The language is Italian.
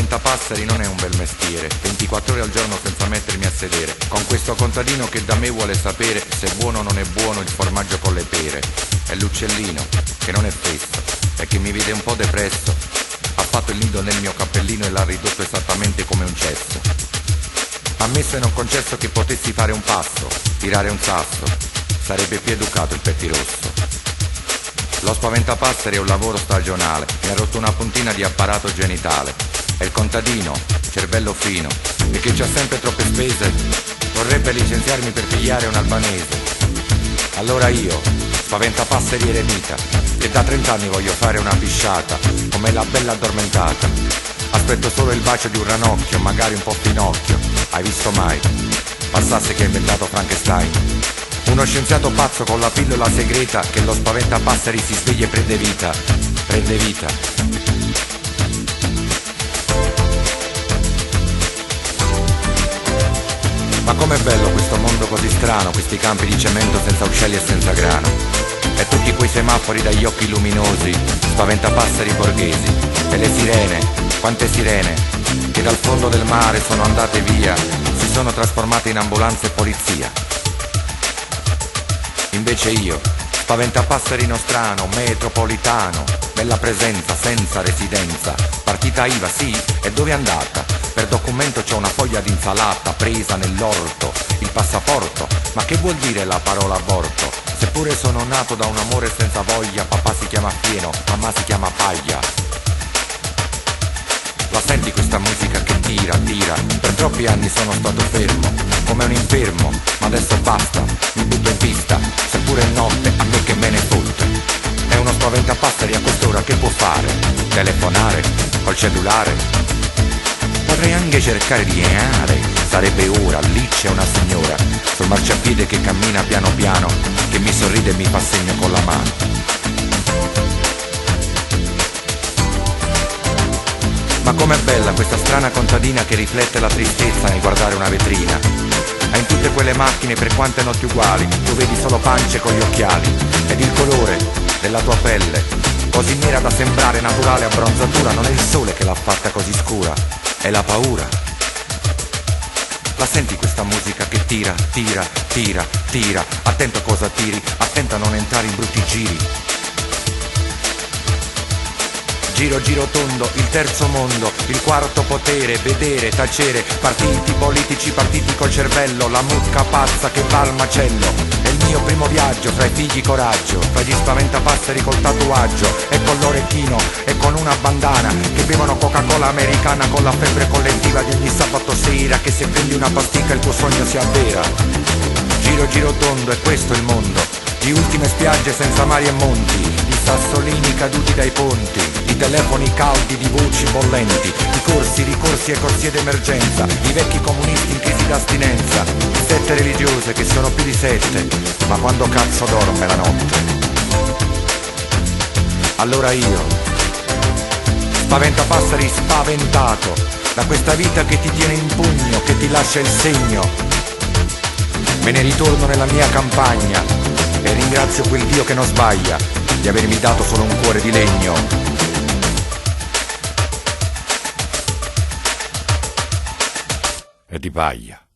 spaventapasseri non è un bel mestiere, 24 ore al giorno senza mettermi a sedere, con questo contadino che da me vuole sapere se è buono o non è buono il formaggio con le pere. E l'uccellino, che non è fesso, e che mi vede un po' depresso, ha fatto il nido nel mio cappellino e l'ha ridotto esattamente come un cesso. Ammesso e non concesso che potessi fare un passo, tirare un sasso, sarebbe più educato il pettirosso. Lo spaventapasseri è un lavoro stagionale, mi ha rotto una puntina di apparato genitale. E il contadino, cervello fino, e che c'ha sempre troppe spese, vorrebbe licenziarmi per pigliare un albanese. Allora io, spaventapasseri eremita, che da 30 anni voglio fare una pisciata, come la bella addormentata. Aspetto solo il bacio di un ranocchio, magari un po' finocchio. Hai visto mai? Passasse che ha inventato Frankenstein. Uno scienziato pazzo con la pillola segreta che lo spaventapasseri si sveglia e prende vita. Prende vita. Ma com'è bello questo mondo così strano, questi campi di cemento senza uccelli e senza grano. E tutti quei semafori dagli occhi luminosi, spaventapasseri borghesi. E le sirene, quante sirene, che dal fondo del mare sono andate via, si sono trasformate in ambulanze e polizia. Invece io, spaventapasseri nostrano, metropolitano, bella presenza, senza residenza, partita IVA sì, e dove è andata? Per documento c'ho una foglia d'insalata presa nell'orto, il passaporto, ma che vuol dire la parola aborto? Seppure sono nato da un amore senza voglia, papà si chiama Fieno, mamma si chiama Paglia. La senti questa musica che tira, tira, per troppi anni sono stato fermo, come un infermo, ma adesso basta, mi butto in pista, seppure è notte, a me che me ne fotte. È uno spaventapasseri a quest'ora che può fare? Telefonare, col cellulare? Potrei anche cercare di sarebbe ora, lì c'è una signora, sul marciapiede che cammina piano piano, che mi sorride e mi fa segno con la mano. Ma com'è bella questa strana contadina che riflette la tristezza nel guardare una vetrina. E in tutte quelle macchine, per quante notti uguali, tu vedi solo pance con gli occhiali. Ed il colore della tua pelle, così nera da sembrare naturale abbronzatura, non è il sole che l'ha fatta così scura, è la paura. La senti questa musica che tira, tira, tira, tira, attento a cosa tiri, attento a non entrare in brutti giri. Giro giro tondo, il terzo mondo, il quarto potere, vedere, tacere, partiti politici, partiti col cervello, la mucca pazza che va al macello. È il mio primo viaggio, fra i figli coraggio, fra gli spaventapasseri col tatuaggio, e con l'orecchino, e con una bandana, che bevono Coca-Cola americana con la febbre collettiva di ogni sabato sera, che se prendi una pasticca il tuo sogno si avvera. Giro giro tondo, è questo il mondo, di ultime spiagge senza mari e monti, di sassolini caduti dai ponti, di telefoni caldi, di voci bollenti, di corsi, ricorsi e corsie d'emergenza, di vecchi comunisti in crisi d'astinenza, di sette religiose che sono più di 7, ma quando cazzo dorme la notte? Allora io, spaventapasseri spaventato, da questa vita che ti tiene in pugno, che ti lascia il segno, me ne ritorno nella mia campagna e ringrazio quel Dio che non sbaglia di avermi dato solo un cuore di legno. E di paglia.